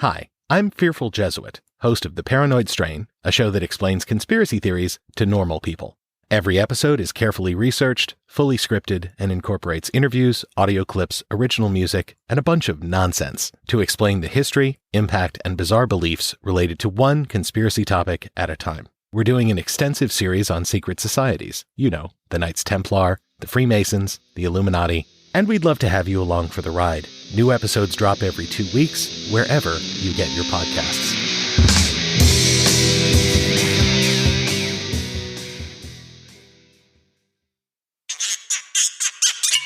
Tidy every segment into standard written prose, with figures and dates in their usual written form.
Hi, I'm Fearful Jesuit, host of The Paranoid Strain, a show that explains conspiracy theories to normal people. Every episode is carefully researched, fully scripted, and incorporates interviews, audio clips, original music, and a bunch of nonsense to explain the history, impact, and bizarre beliefs related to one conspiracy topic at a time. We're doing an extensive series on secret societies, the Knights Templar, the Freemasons, the Illuminati, and we'd love to have you along for the ride. New episodes drop every 2 weeks, wherever you get your podcasts.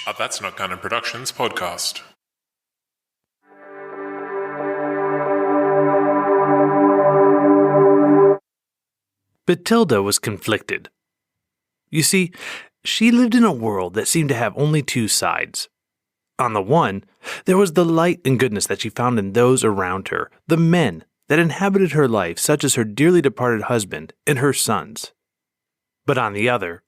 A That's Not Canon Productions podcast. Bathilda was conflicted. You see, she lived in a world that seemed to have only two sides. On the one, there was the light and goodness that she found in those around her, the men that inhabited her life, such as her dearly departed husband and her sons. But on the other,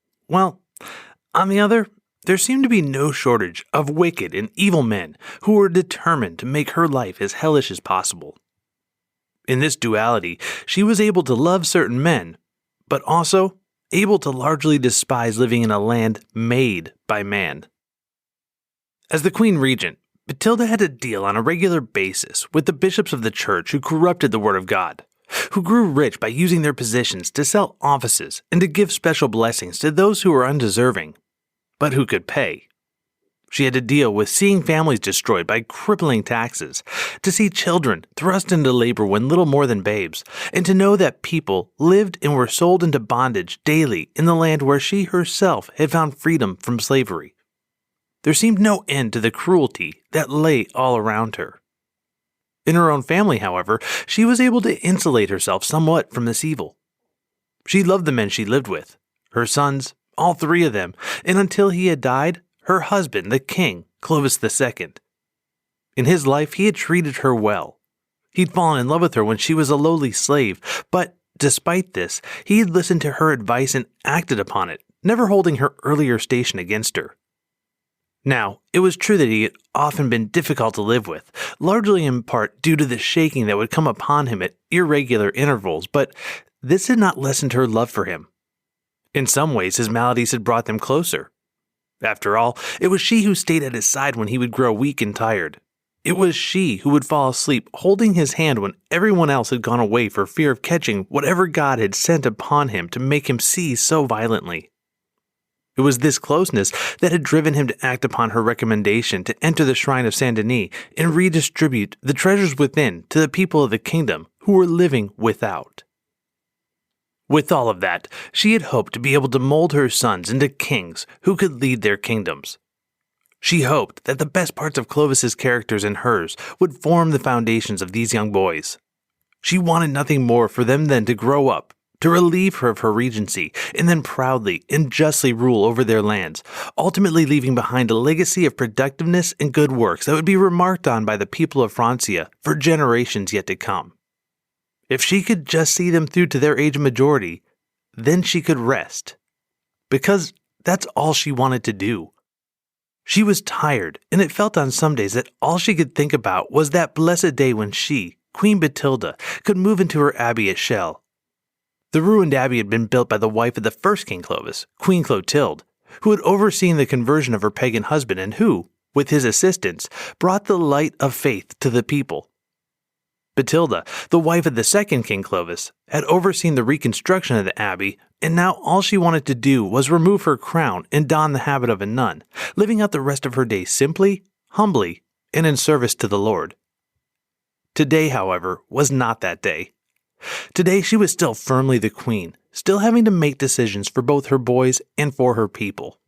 there seemed to be no shortage of wicked and evil men who were determined to make her life as hellish as possible. In this duality, she was able to love certain men, but also able to largely despise living in a land made by man. As the Queen Regent, Bathilda had to deal on a regular basis with the bishops of the church who corrupted the Word of God, who grew rich by using their positions to sell offices and to give special blessings to those who were undeserving, but who could pay. She had to deal with seeing families destroyed by crippling taxes, to see children thrust into labor when little more than babes, and to know that people lived and were sold into bondage daily in the land where she herself had found freedom from slavery. There seemed no end to the cruelty that lay all around her. In her own family, however, she was able to insulate herself somewhat from this evil. She loved the men she lived with, her sons, all three of them, and until he had died, her husband, the king, Clovis II. In his life, he had treated her well. He'd fallen in love with her when she was a lowly slave, but despite this, he had listened to her advice and acted upon it, never holding her earlier station against her. Now, it was true that he had often been difficult to live with, largely in part due to the shaking that would come upon him at irregular intervals, but this had not lessened her love for him. In some ways, his maladies had brought them closer. After all, it was she who stayed at his side when he would grow weak and tired. It was she who would fall asleep holding his hand when everyone else had gone away for fear of catching whatever God had sent upon him to make him seize so violently. It was this closeness that had driven him to act upon her recommendation to enter the shrine of Saint Denis and redistribute the treasures within to the people of the kingdom who were living without. With all of that, she had hoped to be able to mold her sons into kings who could lead their kingdoms. She hoped that the best parts of Clovis's characters and hers would form the foundations of these young boys. She wanted nothing more for them than to grow up, to relieve her of her regency, and then proudly and justly rule over their lands, ultimately leaving behind a legacy of productiveness and good works that would be remarked on by the people of Francia for generations yet to come. If she could just see them through to their age of majority, then she could rest. Because that's all she wanted to do. She was tired, and it felt on some days that all she could think about was that blessed day when she, Queen Bathilda, could move into her abbey at Chelles. The ruined abbey had been built by the wife of the first King Clovis, Queen Clotilde, who had overseen the conversion of her pagan husband and who, with his assistance, brought the light of faith to the people. Bathilda, the wife of the second King Clovis, had overseen the reconstruction of the abbey, and now all she wanted to do was remove her crown and don the habit of a nun, living out the rest of her days simply, humbly, and in service to the Lord. Today, however, was not that day. Today she was still firmly the queen, still having to make decisions for both her boys and for her people.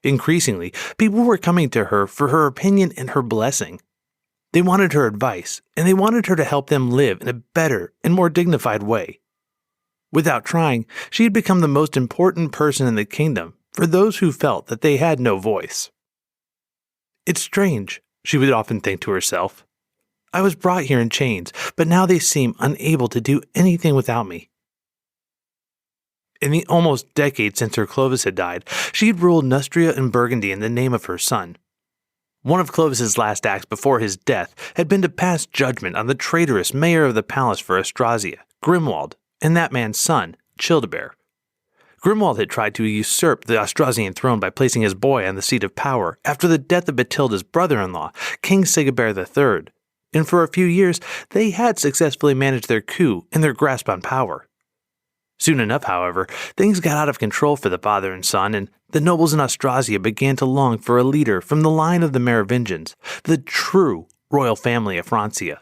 Increasingly, people were coming to her for her opinion and her blessing. They wanted her advice, and they wanted her to help them live in a better and more dignified way. Without trying, she had become the most important person in the kingdom for those who felt that they had no voice. It's strange, she would often think to herself. I was brought here in chains, but now they seem unable to do anything without me. In the almost decade since her Clovis had died, she had ruled Neustria and Burgundy in the name of her son. One of Clovis's last acts before his death had been to pass judgment on the traitorous mayor of the palace for Austrasia, Grimoald, and that man's son, Childebert. Grimoald had tried to usurp the Austrasian throne by placing his boy on the seat of power after the death of Bathilda's brother-in-law, King Sigisbert III, and for a few years they had successfully managed their coup and their grasp on power. Soon enough, however, things got out of control for the father and son, and the nobles in Austrasia began to long for a leader from the line of the Merovingians, the true royal family of Francia.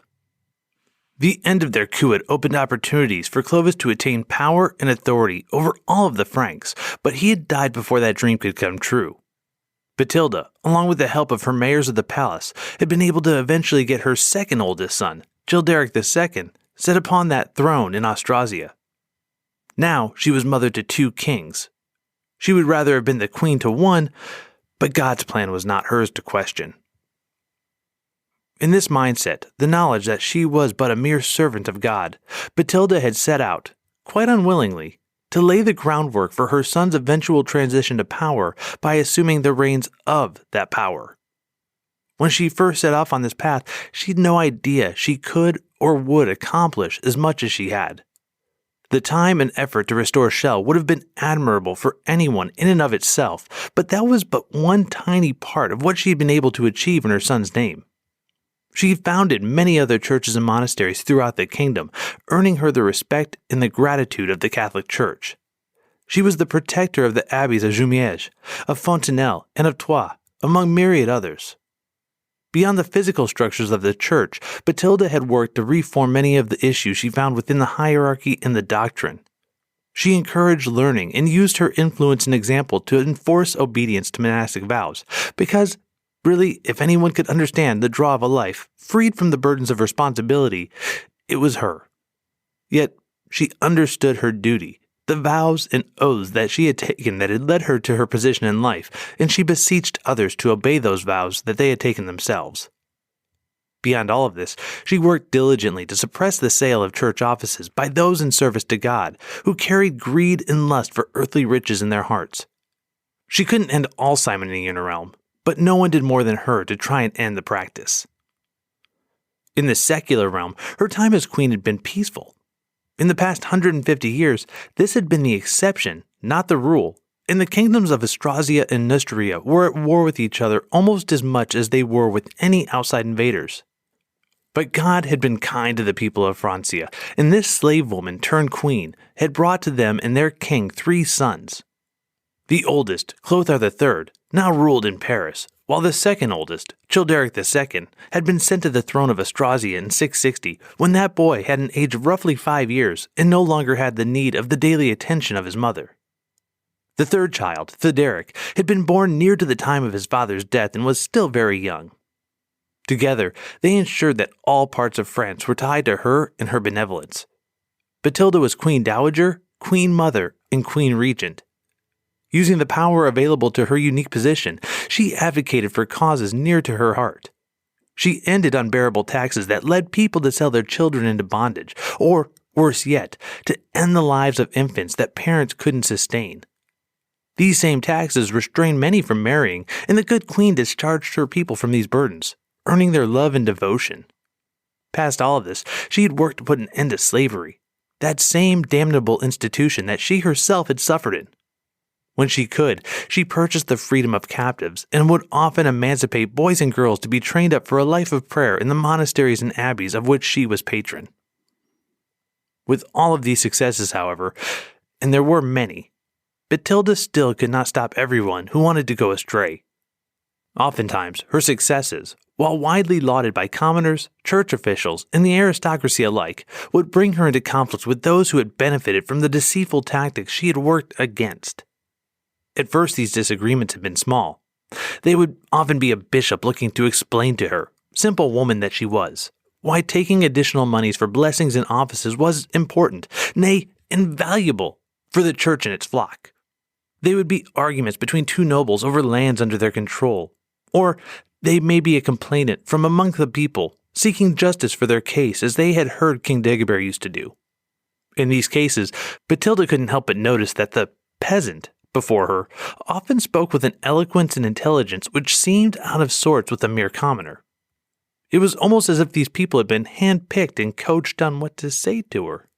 The end of their coup had opened opportunities for Clovis to attain power and authority over all of the Franks, but he had died before that dream could come true. Bathilda, along with the help of her mayors of the palace, had been able to eventually get her second oldest son, Childeric II, set upon that throne in Austrasia. Now she was mother to 2 kings. She would rather have been the queen to one, but God's plan was not hers to question. In this mindset, the knowledge that she was but a mere servant of God, Bathilda had set out, quite unwillingly, to lay the groundwork for her son's eventual transition to power by assuming the reins of that power. When she first set off on this path, she had no idea she could or would accomplish as much as she had. The time and effort to restore Chel would have been admirable for anyone in and of itself, but that was but one tiny part of what she had been able to achieve in her son's name. She founded many other churches and monasteries throughout the kingdom, earning her the respect and the gratitude of the Catholic Church. She was the protector of the abbeys of Jumièges, of Fontenelle, and of Troyes, among myriad others. Beyond the physical structures of the church, Bathilda had worked to reform many of the issues she found within the hierarchy and the doctrine. She encouraged learning and used her influence and example to enforce obedience to monastic vows, because really, if anyone could understand the draw of a life freed from the burdens of responsibility, it was her. Yet she understood her duty, the vows and oaths that she had taken that had led her to her position in life, and she beseeched others to obey those vows that they had taken themselves. Beyond all of this, she worked diligently to suppress the sale of church offices by those in service to God, who carried greed and lust for earthly riches in their hearts. She couldn't end all simony in her realm, but no one did more than her to try and end the practice. In the secular realm, her time as queen had been peaceful. In the past 150 years, this had been the exception, not the rule, and the kingdoms of Austrasia and Neustria were at war with each other almost as much as they were with any outside invaders. But God had been kind to the people of Francia, and this slave woman turned queen had brought to them and their king 3 sons. The oldest, Chlothar III, now ruled in Paris, while the second oldest, Childeric II, had been sent to the throne of Austrasia in 660 when that boy had an age of roughly 5 years and no longer had the need of the daily attention of his mother. The third child, Theuderic, had been born near to the time of his father's death and was still very young. Together, they ensured that all parts of France were tied to her and her benevolence. Bathilda was Queen Dowager, Queen Mother, and Queen Regent. Using the power available to her unique position, she advocated for causes near to her heart. She ended unbearable taxes that led people to sell their children into bondage, or, worse yet, to end the lives of infants that parents couldn't sustain. These same taxes restrained many from marrying, and the good queen discharged her people from these burdens, earning their love and devotion. Past all of this, she had worked to put an end to slavery, that same damnable institution that she herself had suffered in. When she could, she purchased the freedom of captives and would often emancipate boys and girls to be trained up for a life of prayer in the monasteries and abbeys of which she was patron. With all of these successes, however, and there were many, Bathilda still could not stop everyone who wanted to go astray. Oftentimes, her successes, while widely lauded by commoners, church officials, and the aristocracy alike, would bring her into conflicts with those who had benefited from the deceitful tactics she had worked against. At first, these disagreements had been small. They would often be a bishop looking to explain to her, simple woman that she was, why taking additional monies for blessings and offices was important, nay, invaluable, for the church and its flock. They would be arguments between 2 nobles over lands under their control, or they may be a complainant from among the people seeking justice for their case as they had heard King Dagobert used to do. In these cases, Bathilda couldn't help but notice that the peasant before her often spoke with an eloquence and intelligence which seemed out of sorts with a mere commoner. It was almost as if these people had been hand-picked and coached on what to say to her.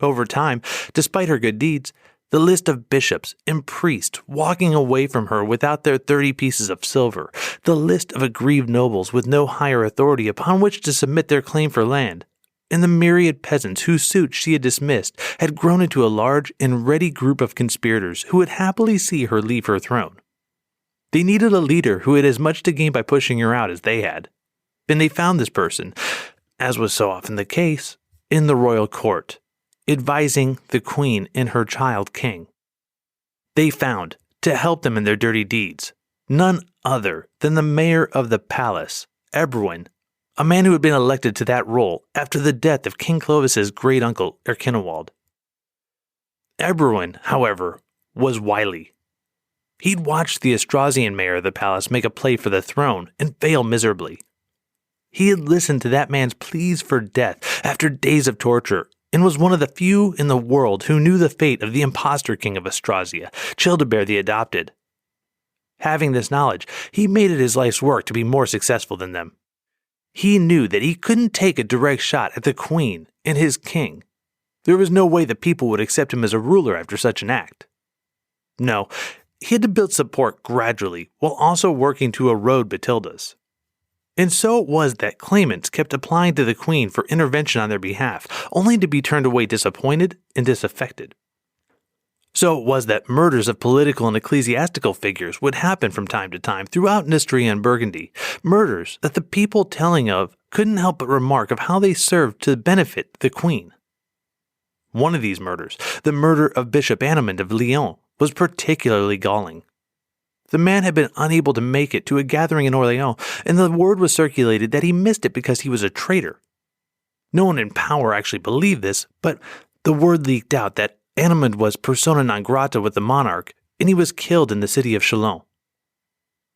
Over time, despite her good deeds, the list of bishops and priests walking away from her without their 30 pieces of silver, the list of aggrieved nobles with no higher authority upon which to submit their claim for land, and the myriad peasants whose suits she had dismissed had grown into a large and ready group of conspirators who would happily see her leave her throne. They needed a leader who had as much to gain by pushing her out as they had, and they found this person, as was so often the case, in the royal court, advising the queen and her child king. They found, to help them in their dirty deeds, none other than the mayor of the palace, Ebroin, a man who had been elected to that role after the death of King Clovis's great-uncle Grimoald. Ebroin, however, was wily. He'd watched the Austrasian mayor of the palace make a play for the throne and fail miserably. He had listened to that man's pleas for death after days of torture and was one of the few in the world who knew the fate of the impostor king of Austrasia, Childebert the Adopted. Having this knowledge, he made it his life's work to be more successful than them. He knew that he couldn't take a direct shot at the queen and his king. There was no way the people would accept him as a ruler after such an act. No, he had to build support gradually while also working to erode Bathilda's. And so it was that claimants kept applying to the queen for intervention on their behalf, only to be turned away disappointed and disaffected. So it was that murders of political and ecclesiastical figures would happen from time to time throughout Neustria and Burgundy, murders that the people telling of couldn't help but remark of how they served to benefit the queen. One of these murders, the murder of Bishop Annaman of Lyon, was particularly galling. The man had been unable to make it to a gathering in Orléans, and the word was circulated that he missed it because he was a traitor. No one in power actually believed this, but the word leaked out that Annaman was persona non grata with the monarch, and he was killed in the city of Chalon.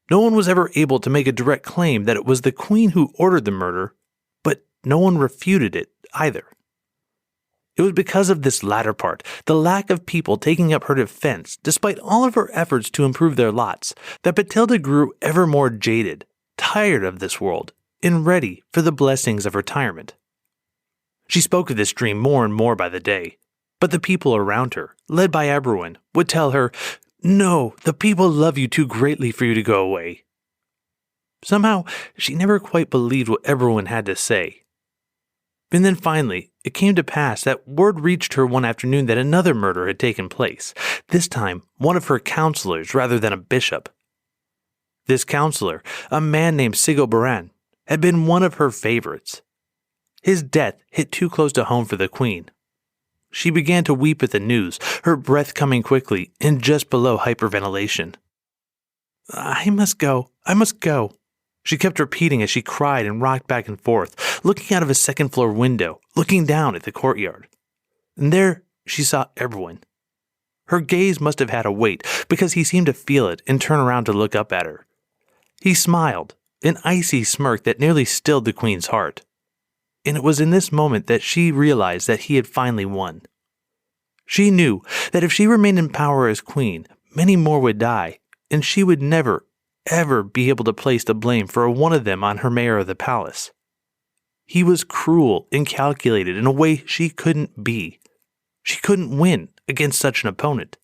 No one was ever able to make a direct claim that it was the queen who ordered the murder, but no one refuted it either. It was because of this latter part, the lack of people taking up her defense, despite all of her efforts to improve their lots, that Bathilda grew ever more jaded, tired of this world, and ready for the blessings of retirement. She spoke of this dream more and more by the day, but the people around her, led by Ebroin, would tell her, "No, the people love you too greatly for you to go away." Somehow, she never quite believed what Ebroin had to say. And then finally, it came to pass that word reached her one afternoon that another murder had taken place, this time one of her counselors rather than a bishop. This counselor, a man named Sigisbert, had been one of her favorites. His death hit too close to home for the queen. She began to weep at the news, her breath coming quickly and just below hyperventilation. I must go. She kept repeating as she cried and rocked back and forth, looking out of a second-floor window, looking down at the courtyard. And there she saw Ebroin. Her gaze must have had a weight, because he seemed to feel it and turn around to look up at her. He smiled, an icy smirk that nearly stilled the queen's heart. And it was in this moment that she realized that he had finally won. She knew that if she remained in power as queen, many more would die, and she would never, ever be able to place the blame for one of them on her mayor of the palace. He was cruel and calculated in a way she couldn't be. She couldn't win against such an opponent.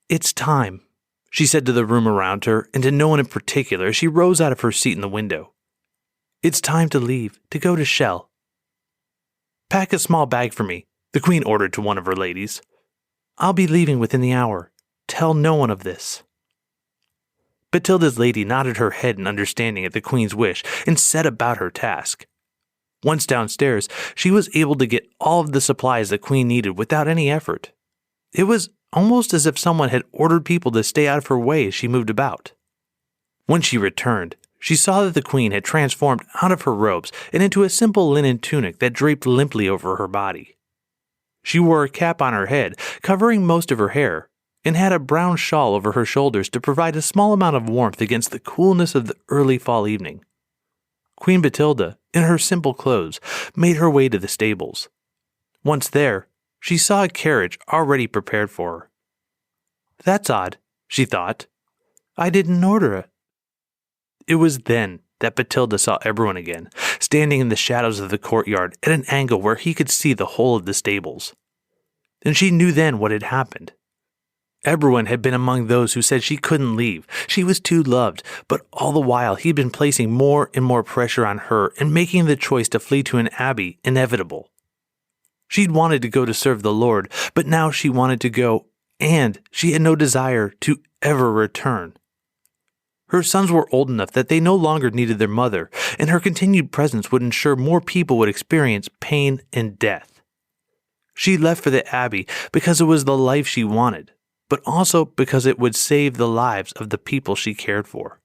It's time, she said to the room around her and to no one in particular as she rose out of her seat in the window. It's time to leave, to go to Chelles. Pack a small bag for me, the queen ordered to one of her ladies. I'll be leaving within the hour. Tell no one of this. Bathilda's lady nodded her head in understanding at the queen's wish and set about her task. Once downstairs, she was able to get all of the supplies the queen needed without any effort. It was almost as if someone had ordered people to stay out of her way as she moved about. When she returned, she saw that the queen had transformed out of her robes and into a simple linen tunic that draped limply over her body. She wore a cap on her head, covering most of her hair, and had a brown shawl over her shoulders to provide a small amount of warmth against the coolness of the early fall evening. Queen Bathilda, in her simple clothes, made her way to the stables. Once there, she saw a carriage already prepared for her. That's odd, she thought. I didn't order it. It was then that Bathilda saw everyone again, standing in the shadows of the courtyard at an angle where he could see the whole of the stables. And she knew then what had happened. Everyone had been among those who said she couldn't leave. She was too loved, but all the while he'd been placing more and more pressure on her and making the choice to flee to an abbey inevitable. She'd wanted to go to serve the Lord, but now she wanted to go, and she had no desire to ever return. Her sons were old enough that they no longer needed their mother, and her continued presence would ensure more people would experience pain and death. She left for the abbey because it was the life she wanted, but also because it would save the lives of the people she cared for.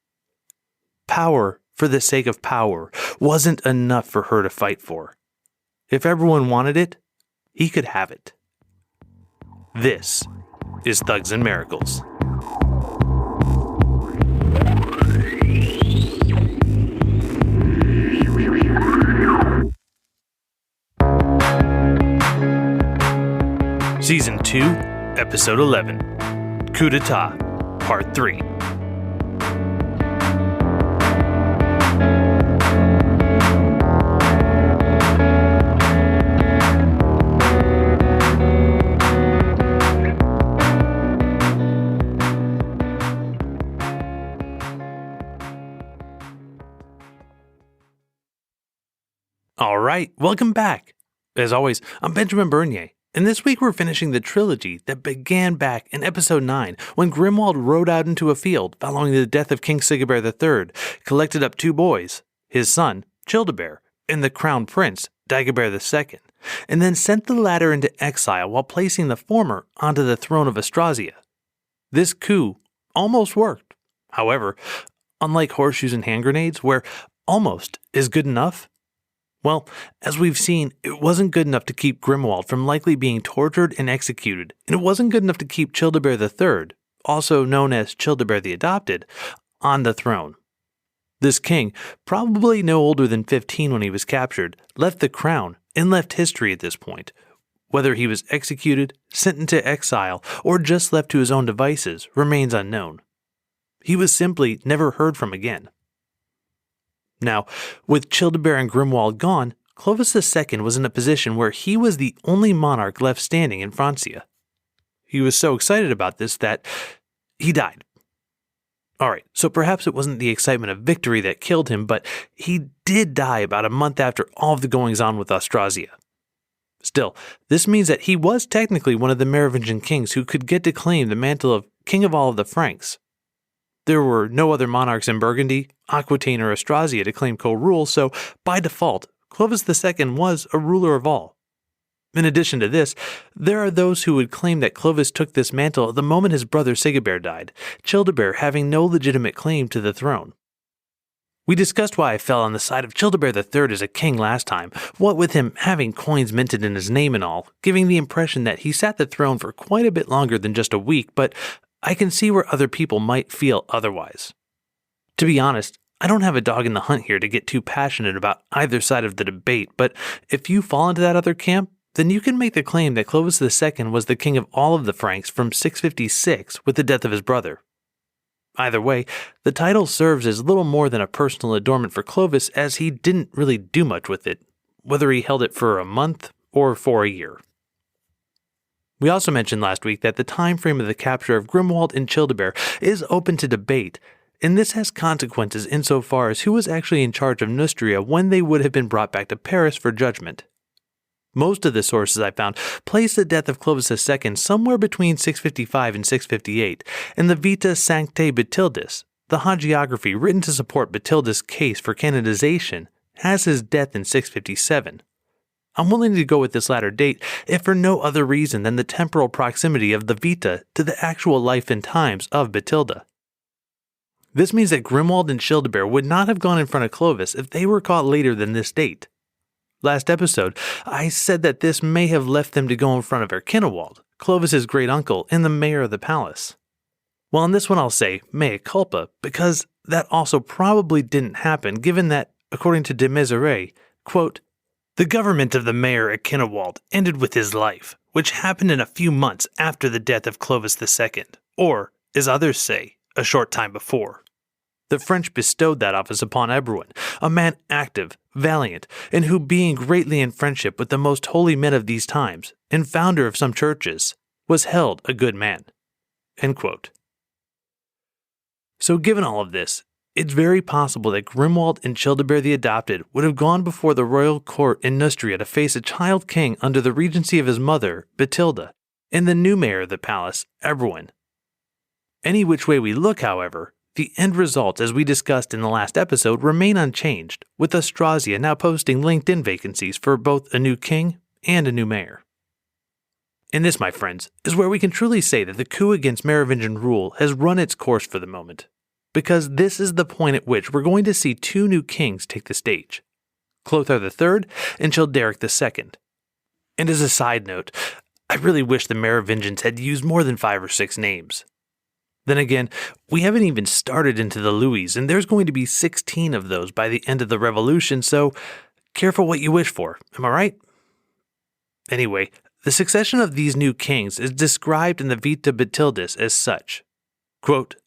Power for the sake of power wasn't enough for her to fight for. If everyone wanted it, he could have it. This is Thugs and Miracles. Season 2, Episode 11, Coup d'etat, Part 3. All right, welcome back. As always, I'm Benjamin Bernier. And this week we're finishing the trilogy that began back in episode 9 when Grimoald rode out into a field following the death of King Sigisbert III, collected up 2 boys, his son, Childebert, and the crown prince, Dagobert II, and then sent the latter into exile while placing the former onto the throne of Austrasia. This coup almost worked. However, unlike horseshoes and hand grenades, where almost is good enough, well, as we've seen, it wasn't good enough to keep Grimoald from likely being tortured and executed, and it wasn't good enough to keep Childebert III, also known as Childebert the Adopted, on the throne. This king, probably no older than 15 when he was captured, left the crown and left history at this point. Whether he was executed, sent into exile, or just left to his own devices remains unknown. He was simply never heard from again. Now, with Childebert and Grimoald gone, Clovis II was in a position where he was the only monarch left standing in Francia. He was so excited about this that he died. Alright, so perhaps it wasn't the excitement of victory that killed him, but he did die about a month after all of the goings-on with Austrasia. Still, this means that he was technically one of the Merovingian kings who could get to claim the mantle of King of all of the Franks. There were no other monarchs in Burgundy, Aquitaine, or Austrasia to claim co-rule, so by default, Clovis II was a ruler of all. In addition to this, there are those who would claim that Clovis took this mantle the moment his brother Sigisbert died, Childebert having no legitimate claim to the throne. We discussed why I fell on the side of Childebert III as a king last time, what with him having coins minted in his name and all, giving the impression that he sat the throne for quite a bit longer than just a week, but I can see where other people might feel otherwise. To be honest, I don't have a dog in the hunt here to get too passionate about either side of the debate, but if you fall into that other camp, then you can make the claim that Clovis II was the king of all of the Franks from 656 with the death of his brother. Either way, the title serves as little more than a personal adornment for Clovis, as he didn't really do much with it, whether he held it for a month or for a year. We also mentioned last week that the time frame of the capture of Grimoald and Childebert is open to debate, and this has consequences insofar as who was actually in charge of Neustria when they would have been brought back to Paris for judgment. Most of the sources I found place the death of Clovis II somewhere between 655 and 658, and the Vita Sanctae Bathildis, the hagiography written to support Bathilda's case for canonization, has his death in 657. I'm willing to go with this latter date, if for no other reason than the temporal proximity of the Vita to the actual life and times of Bathilda. This means that Grimoald and Childebert would not have gone in front of Clovis if they were caught later than this date. Last episode, I said that this may have left them to go in front of Grimoald, Clovis's great uncle and the mayor of the palace. Well, in this one I'll say mea culpa, because that also probably didn't happen, given that, according to de Maiseret, quote, "The government of the mayor at Grimoald ended with his life, which happened in a few months after the death of Clovis II, or, as others say, a short time before. The French bestowed that office upon Ebroin, a man active, valiant, and who, being greatly in friendship with the most holy men of these times, and founder of some churches, was held a good man." End quote. So given all of this, it's very possible that Grimoald and Childebert the Adopted would have gone before the royal court in Neustria to face a child king under the regency of his mother, Bathilda, and the new mayor of the palace, Ebroin. Any which way we look, however, the end results, as we discussed in the last episode, remain unchanged, with Austrasia now posting LinkedIn vacancies for both a new king and a new mayor. And this, my friends, is where we can truly say that the coup against Merovingian rule has run its course for the moment, because this is the point at which we're going to see two new kings take the stage, Chlothar III and Childeric II. And as a side note, I really wish the Merovingians had used more than 5 or 6 names. Then again, we haven't even started into the Louis, and there's going to be 16 of those by the end of the revolution, so careful what you wish for, am I right? Anyway, the succession of these new kings is described in the Vita Bathildis as such. Quote,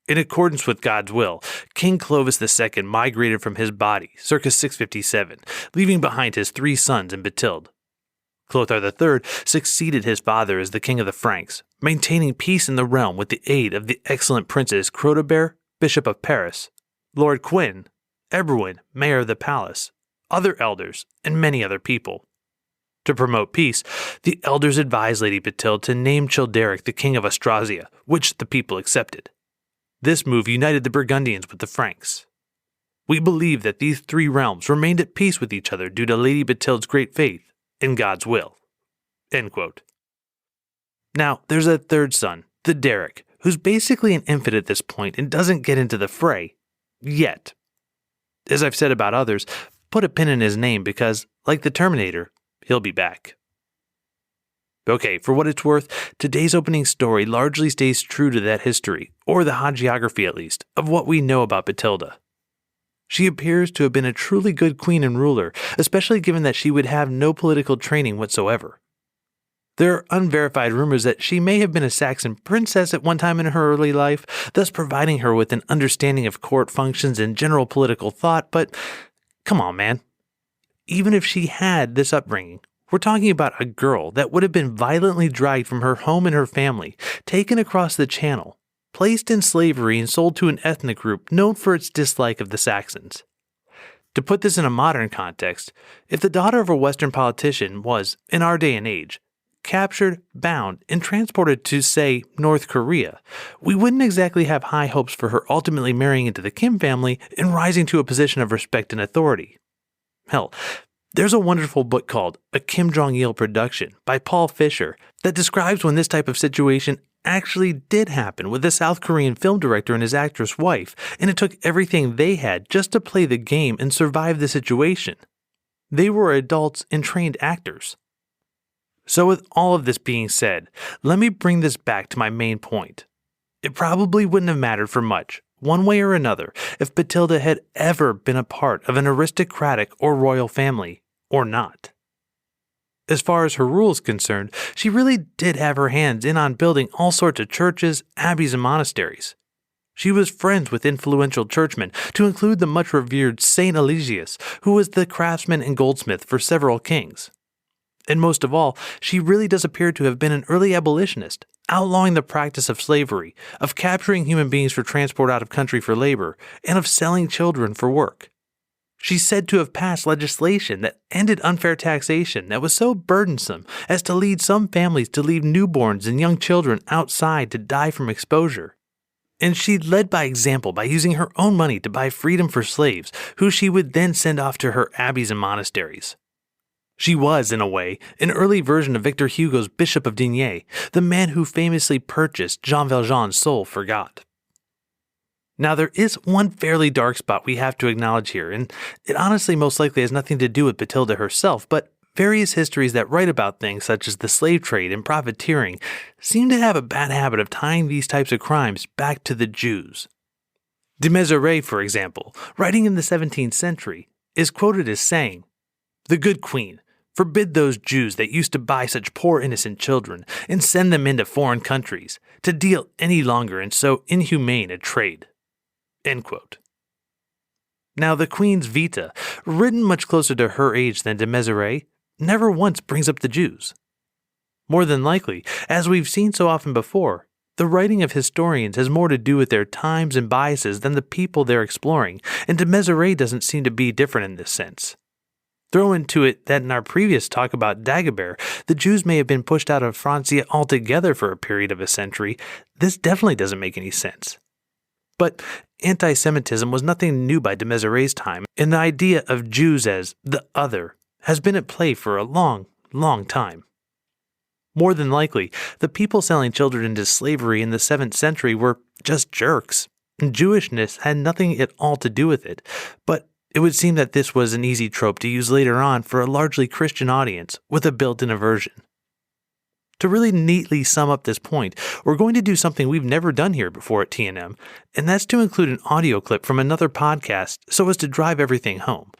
"In accordance with God's will, King Clovis II migrated from his body circa 657, leaving behind his 3 sons and Bathilde. Chlothar III succeeded his father as the king of the Franks, maintaining peace in the realm with the aid of the excellent princes Childebert, Bishop of Paris, Lord Quinn, Ebroin, mayor of the palace, other elders, and many other people. To promote peace, the elders advised Lady Bathilda to name Childeric the king of Austrasia, which the people accepted. This move united the Burgundians with the Franks. We believe that these 3 realms remained at peace with each other due to Lady Bathilda's great faith in God's will." End quote. Now, there's a third son, Theuderic, who's basically an infant at this point and doesn't get into the fray yet. As I've said about others, put a pin in his name because, like the Terminator, he'll be back. Okay, for what it's worth, today's opening story largely stays true to that history, or the hagiography at least, of what we know about Bathilda. She appears to have been a truly good queen and ruler, especially given that she would have no political training whatsoever. There are unverified rumors that she may have been a Saxon princess at one time in her early life, thus providing her with an understanding of court functions and general political thought, but come on, man. Even if she had this upbringing, we're talking about a girl that would have been violently dragged from her home and her family, taken across the channel, placed in slavery and sold to an ethnic group known for its dislike of the Saxons. To put this in a modern context, if the daughter of a Western politician was, in our day and age, captured, bound, and transported to, say, North Korea, we wouldn't exactly have high hopes for her ultimately marrying into the Kim family and rising to a position of respect and authority. Hell, there's a wonderful book called A Kim Jong-il Production by Paul Fisher that describes when this type of situation actually did happen with a South Korean film director and his actress wife, and it took everything they had just to play the game and survive the situation. They were adults and trained actors. So with all of this being said, let me bring this back to my main point. It probably wouldn't have mattered for much, one way or another, if Bathilda had ever been a part of an aristocratic or royal family, or not. As far as her rule is concerned, she really did have her hands in on building all sorts of churches, abbeys, and monasteries. She was friends with influential churchmen, to include the much revered Saint Eligius, who was the craftsman and goldsmith for several kings. And most of all, she really does appear to have been an early abolitionist, outlawing the practice of slavery, of capturing human beings for transport out of country for labor, and of selling children for work. She's said to have passed legislation that ended unfair taxation that was so burdensome as to lead some families to leave newborns and young children outside to die from exposure. And she led by example by using her own money to buy freedom for slaves, who she would then send off to her abbeys and monasteries. She was, in a way, an early version of Victor Hugo's Bishop of Digne, the man who famously purchased Jean Valjean's soul for God. Now, there is one fairly dark spot we have to acknowledge here, and it honestly most likely has nothing to do with Bathilda herself, but various histories that write about things such as the slave trade and profiteering seem to have a bad habit of tying these types of crimes back to the Jews. De Maiseret, for example, writing in the 17th century, is quoted as saying, "The good queen, Forbid those Jews that used to buy such poor innocent children and send them into foreign countries to deal any longer in so inhumane a trade." End quote. Now, the Queen's Vita, written much closer to her age than de Maiseret, never once brings up the Jews. More than likely, as we've seen so often before, the writing of historians has more to do with their times and biases than the people they're exploring, and de Maiseret doesn't seem to be different in this sense. Throw into it that in our previous talk about Dagobert, the Jews may have been pushed out of Francia altogether for a period of a century. This definitely doesn't make any sense. But anti-Semitism was nothing new by de Maiseret's time, and the idea of Jews as the other has been at play for a long, long time. More than likely, the people selling children into slavery in the 7th century were just jerks, and Jewishness had nothing at all to do with it, but it would seem that this was an easy trope to use later on for a largely Christian audience with a built-in aversion. To really neatly sum up this point, we're going to do something we've never done here before at T&M, and that's to include an audio clip from another podcast so as to drive everything home.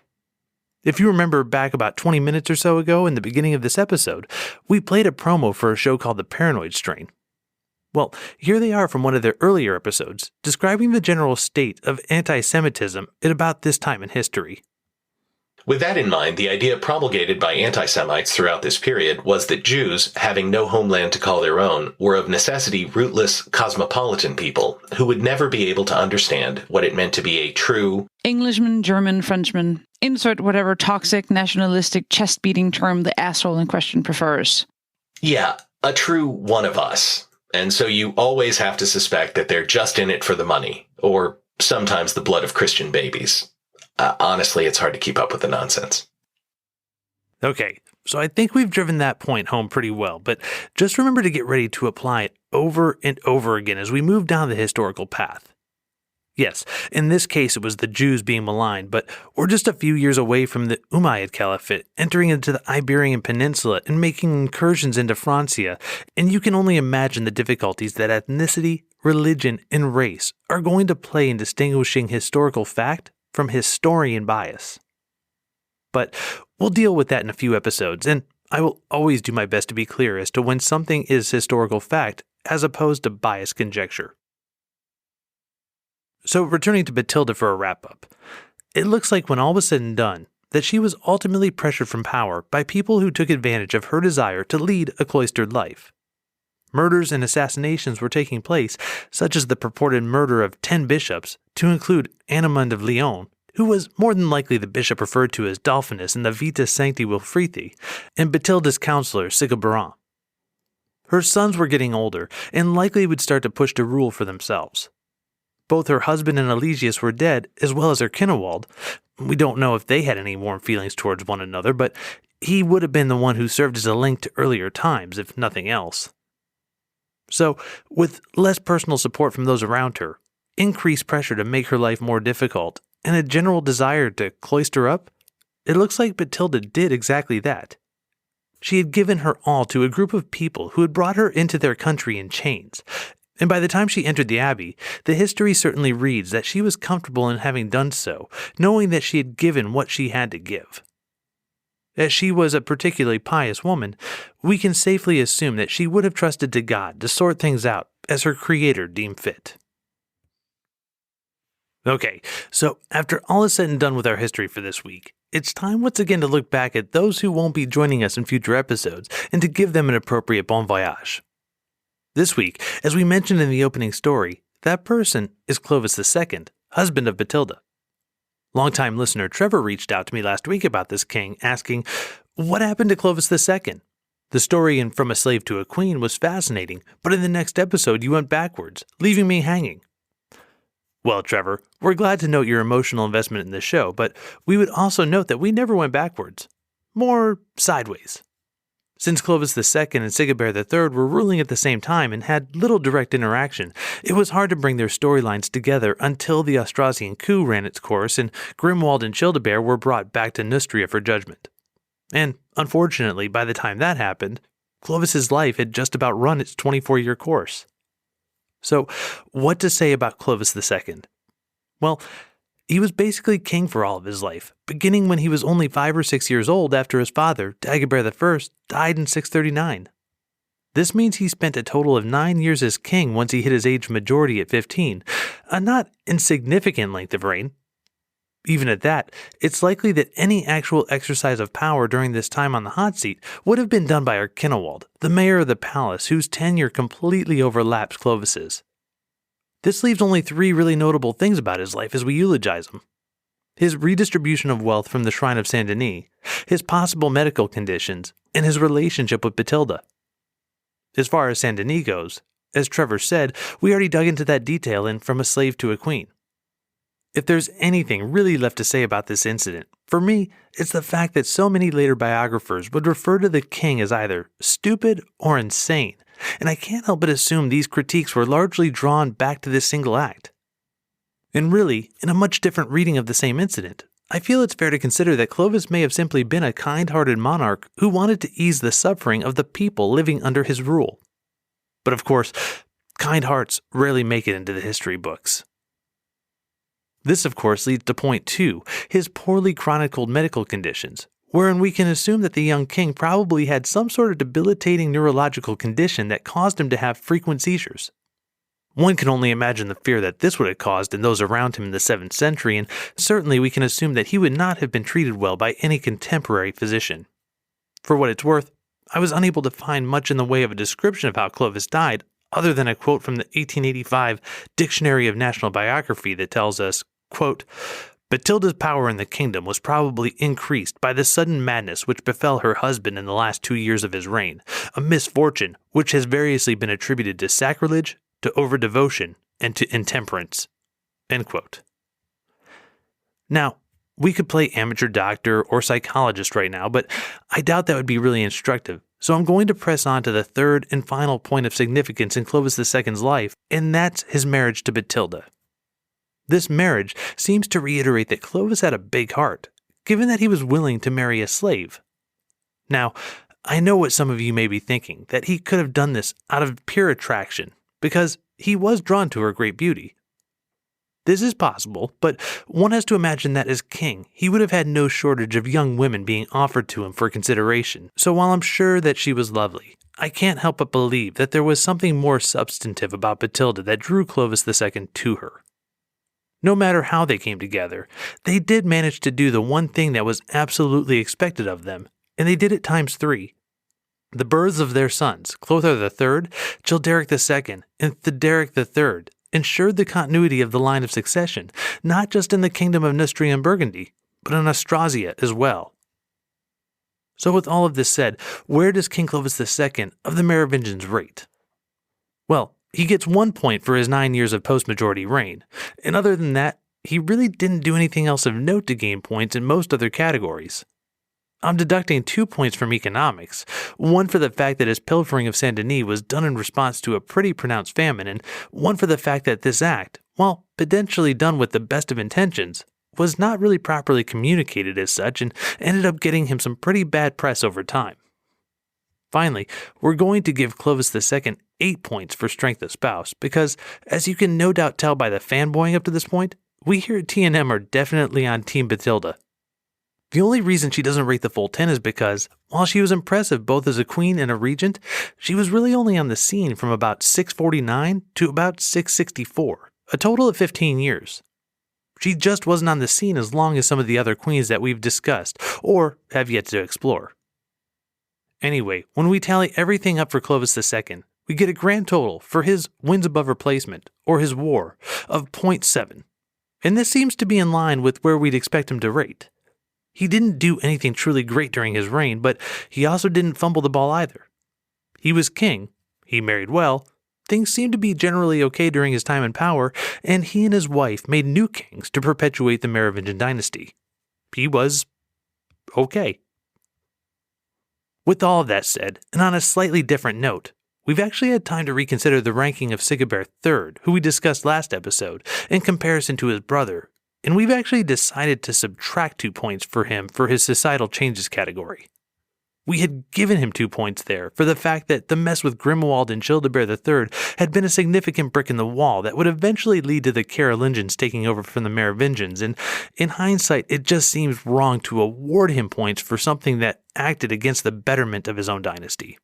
If you remember back about 20 minutes or so ago in the beginning of this episode, we played a promo for a show called The Paranoid Strain. Well, here they are from one of their earlier episodes, describing the general state of anti-Semitism at about this time in history. With that in mind, the idea promulgated by anti-Semites throughout this period was that Jews, having no homeland to call their own, were of necessity rootless, cosmopolitan people who would never be able to understand what it meant to be a true Englishman, German, Frenchman, insert whatever toxic, nationalistic, chest-beating term the asshole in question prefers. Yeah, a true one of us. And so you always have to suspect that they're just in it for the money, or sometimes the blood of Christian babies. Honestly, it's hard to keep up with the nonsense. Okay, so I think we've driven that point home pretty well, but just remember to get ready to apply it over and over again as we move down the historical path. Yes, in this case it was the Jews being maligned, but we're just a few years away from the Umayyad Caliphate, entering into the Iberian Peninsula and making incursions into Francia, and you can only imagine the difficulties that ethnicity, religion, and race are going to play in distinguishing historical fact from historian bias. But we'll deal with that in a few episodes, and I will always do my best to be clear as to when something is historical fact as opposed to biased conjecture. So returning to Bathilda for a wrap-up, it looks like when all was said and done, that she was ultimately pressured from power by people who took advantage of her desire to lead a cloistered life. Murders and assassinations were taking place, such as the purported murder of 10 bishops, to include Annaman of Lyon, who was more than likely the bishop referred to as Dolphinus in the Vita Sancti Wilfrithi, and Bathilda's counselor Childebert. Her sons were getting older, and likely would start to push to rule for themselves. Both her husband and Eligius were dead, as well as her Grimoald. We don't know if they had any warm feelings towards one another, but he would have been the one who served as a link to earlier times, if nothing else. So, with less personal support from those around her, increased pressure to make her life more difficult, and a general desire to cloister up, it looks like Bathilda did exactly that. She had given her all to a group of people who had brought her into their country in chains, and by the time she entered the abbey, the history certainly reads that she was comfortable in having done so, knowing that she had given what she had to give. As she was a particularly pious woman, we can safely assume that she would have trusted to God to sort things out as her Creator deemed fit. Okay, so after all is said and done with our history for this week, it's time once again to look back at those who won't be joining us in future episodes and to give them an appropriate bon voyage. This week, as we mentioned in the opening story, that person is Clovis II, husband of Bathilda. Longtime listener Trevor reached out to me last week about this king, asking, what happened to Clovis II? The story in From a Slave to a Queen was fascinating, but in the next episode you went backwards, leaving me hanging. Well, Trevor, we're glad to note your emotional investment in the show, but we would also note that we never went backwards. More sideways. Since Clovis II and Childebert III were ruling at the same time and had little direct interaction, it was hard to bring their storylines together until the Austrasian coup ran its course and Grimoald and Childebert were brought back to Neustria for judgment. And, unfortunately, by the time that happened, Clovis's life had just about run its 24-year course. So, what to say about Clovis II? Well, He was basically king for all of his life, beginning when he was only 5 or 6 years old after his father, Dagobert I, died in 639. This means he spent a total of 9 years as king once he hit his age of majority at 15, a not insignificant length of reign. Even at that, it's likely that any actual exercise of power during this time on the hot seat would have been done by our Grimoald, the mayor of the palace, whose tenure completely overlaps Clovis's. This leaves only 3 really notable things about his life as we eulogize him: his redistribution of wealth from the Shrine of Saint Denis, his possible medical conditions, and his relationship with Bathilda. As far as Saint Denis goes, as Trevor said, we already dug into that detail in From a Slave to a Queen. If there's anything really left to say about this incident, for me, it's the fact that so many later biographers would refer to the king as either stupid or insane, and I can't help but assume these critiques were largely drawn back to this single act. And really, in a much different reading of the same incident, I feel it's fair to consider that Clovis may have simply been a kind-hearted monarch who wanted to ease the suffering of the people living under his rule. But of course, kind hearts rarely make it into the history books. This, of course, leads to point 2, his poorly chronicled medical conditions, wherein we can assume that the young king probably had some sort of debilitating neurological condition that caused him to have frequent seizures. One can only imagine the fear that this would have caused in those around him in the 7th century, and certainly we can assume that he would not have been treated well by any contemporary physician. For what it's worth, I was unable to find much in the way of a description of how Clovis died, other than a quote from the 1885 Dictionary of National Biography that tells us, quote, "Bathilda's power in the kingdom was probably increased by the sudden madness which befell her husband in the last 2 years of his reign, a misfortune which has variously been attributed to sacrilege, to over-devotion, and to intemperance." End quote. Now, we could play amateur doctor or psychologist right now, but I doubt that would be really instructive, so I'm going to press on to the third and final point of significance in Clovis II's life, and that's his marriage to Bathilda. This marriage seems to reiterate that Clovis had a big heart, given that he was willing to marry a slave. Now, I know what some of you may be thinking, that he could have done this out of pure attraction, because he was drawn to her great beauty. This is possible, but one has to imagine that as king, he would have had no shortage of young women being offered to him for consideration, so while I'm sure that she was lovely, I can't help but believe that there was something more substantive about Bathilda that drew Clovis II to her. No matter how they came together, they did manage to do the one thing that was absolutely expected of them, and they did it times 3. The births of their sons, Chlothar III, Childeric II, and Theuderic III, ensured the continuity of the line of succession, not just in the kingdom of Neustria and Burgundy, but in Austrasia as well. So with all of this said, where does King Clovis II of the Merovingians rate? Well, he gets 1 point for his 9 years of post-majority reign, and other than that, he really didn't do anything else of note to gain points in most other categories. I'm deducting 2 points from economics, one for the fact that his pilfering of Saint Denis was done in response to a pretty pronounced famine, and one for the fact that this act, while potentially done with the best of intentions, was not really properly communicated as such and ended up getting him some pretty bad press over time. Finally, we're going to give Clovis II 8 points for strength of spouse, because, as you can no doubt tell by the fanboying up to this point, we here at T&M are definitely on Team Bathilda. The only reason she doesn't rate the full 10 is because, while she was impressive both as a queen and a regent, she was really only on the scene from about 649 to about 664, a total of 15 years. She just wasn't on the scene as long as some of the other queens that we've discussed, or have yet to explore. Anyway, when we tally everything up for Clovis II, we get a grand total for his wins above replacement, or his war, of 0.7. And this seems to be in line with where we'd expect him to rate. He didn't do anything truly great during his reign, but he also didn't fumble the ball either. He was king, he married well, things seemed to be generally okay during his time in power, and he and his wife made new kings to perpetuate the Merovingian dynasty. He was okay. With all of that said, and on a slightly different note, we've actually had time to reconsider the ranking of Childebert III, who we discussed last episode, in comparison to his brother, and we've actually decided to subtract 2 points for him for his societal changes category. We had given him 2 points there for the fact that the mess with Grimoald and Childebert III had been a significant brick in the wall that would eventually lead to the Carolingians taking over from the Merovingians, and in hindsight, it just seems wrong to award him points for something that acted against the betterment of his own dynasty.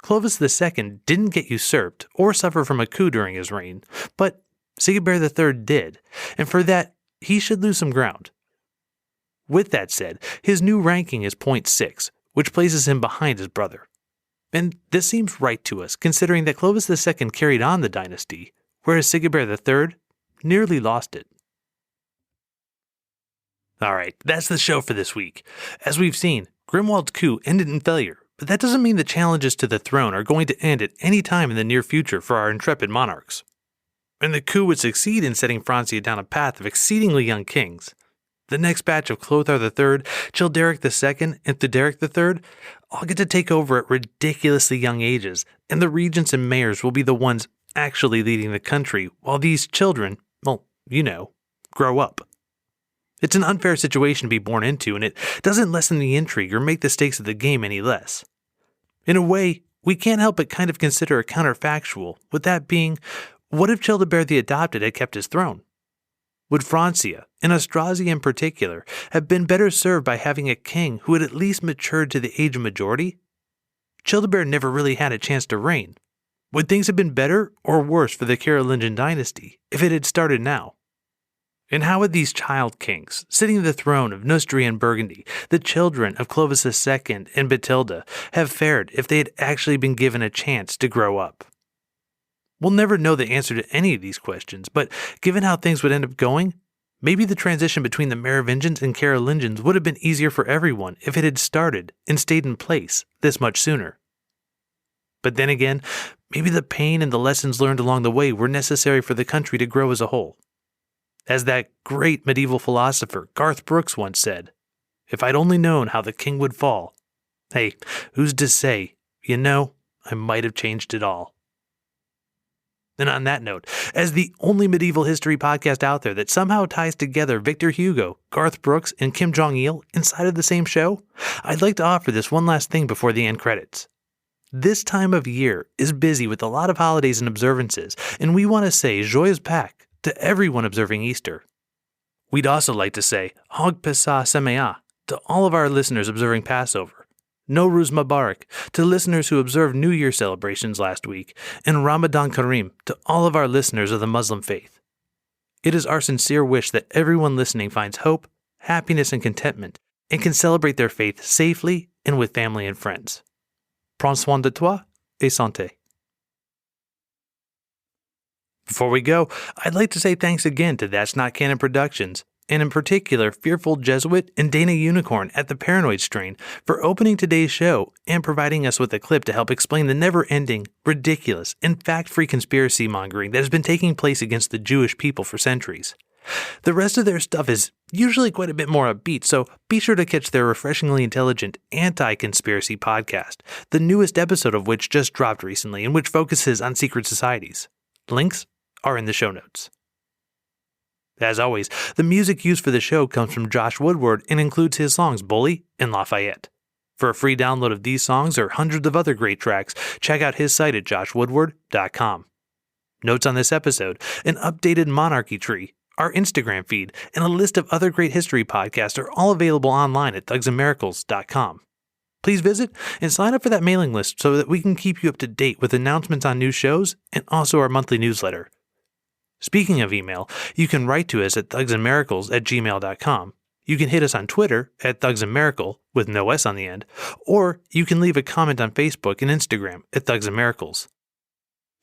Clovis II didn't get usurped or suffer from a coup during his reign, but Sigisbert III did, and for that, he should lose some ground. With that said, his new ranking is 0.6, which places him behind his brother. And this seems right to us, considering that Clovis II carried on the dynasty, whereas Sigisbert III nearly lost it. Alright, that's the show for this week. As we've seen, Grimoald's coup ended in failure, but that doesn't mean the challenges to the throne are going to end at any time in the near future for our intrepid monarchs. And the coup would succeed in setting Francia down a path of exceedingly young kings. The next batch of Chlothar III, Childeric II, and Theuderic III all get to take over at ridiculously young ages, and the regents and mayors will be the ones actually leading the country, while these children, well, grow up. It's an unfair situation to be born into, and it doesn't lessen the intrigue or make the stakes of the game any less. In a way, we can't help but kind of consider a counterfactual, with that being, what if Childebert the Adopted had kept his throne? Would Francia, and Austrasia in particular, have been better served by having a king who had at least matured to the age of majority? Childebert never really had a chance to reign. Would things have been better or worse for the Carolingian dynasty if it had started now? And how would these child kings, sitting on the throne of Neustria and Burgundy, the children of Clovis II and Bathilda, have fared if they had actually been given a chance to grow up? We'll never know the answer to any of these questions, but given how things would end up going, maybe the transition between the Merovingians and Carolingians would have been easier for everyone if it had started and stayed in place this much sooner. But then again, maybe the pain and the lessons learned along the way were necessary for the country to grow as a whole. As that great medieval philosopher Garth Brooks once said, "If I'd only known how the king would fall, hey, who's to say, I might have changed it all." And on that note, as the only medieval history podcast out there that somehow ties together Victor Hugo, Garth Brooks, and Kim Jong-il inside of the same show, I'd like to offer this one last thing before the end credits. This time of year is busy with a lot of holidays and observances, and we want to say Joyeux Pâques to everyone observing Easter. We'd also like to say Hag Pesach Sameach to all of our listeners observing Passover, Nowruz Mubarak to listeners who observed New Year celebrations last week, and Ramadan Kareem to all of our listeners of the Muslim faith. It is our sincere wish that everyone listening finds hope, happiness, and contentment, and can celebrate their faith safely and with family and friends. Prends soin de toi et santé. Before we go, I'd like to say thanks again to That's Not Canon Productions, and in particular Fearful Jesuit and Dana Unicorn at the Paranoid Strain for opening today's show and providing us with a clip to help explain the never-ending, ridiculous, and fact-free conspiracy mongering that has been taking place against the Jewish people for centuries. The rest of their stuff is usually quite a bit more upbeat, so be sure to catch their refreshingly intelligent anti-conspiracy podcast, the newest episode of which just dropped recently and which focuses on secret societies. Links are in the show notes. As always, the music used for the show comes from Josh Woodward and includes his songs Bully and Lafayette. For a free download of these songs or hundreds of other great tracks, check out his site at joshwoodward.com. Notes on this episode, an updated monarchy tree, our Instagram feed, and a list of other great history podcasts are all available online at thugsandmiracles.com. Please visit and sign up for that mailing list so that we can keep you up to date with announcements on new shows and also our monthly newsletter. Speaking of email, you can write to us at thugsandmiracles@gmail.com. You can hit us on Twitter at thugsandmiracle with no S on the end, or you can leave a comment on Facebook and Instagram at thugsandmiracles.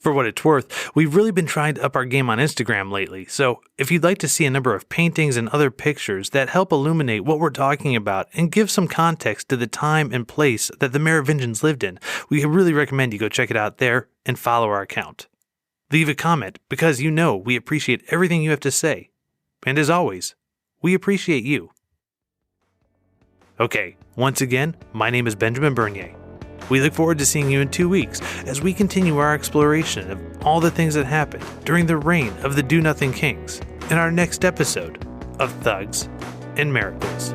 For what it's worth, we've really been trying to up our game on Instagram lately, so if you'd like to see a number of paintings and other pictures that help illuminate what we're talking about and give some context to the time and place that the Merovingians lived in, we really recommend you go check it out there and follow our account. Leave a comment because we appreciate everything you have to say. And as always, we appreciate you. Okay, once again, my name is Benjamin Bernier. We look forward to seeing you in 2 weeks as we continue our exploration of all the things that happened during the reign of the Do-Nothing Kings in our next episode of Thugs and Miracles.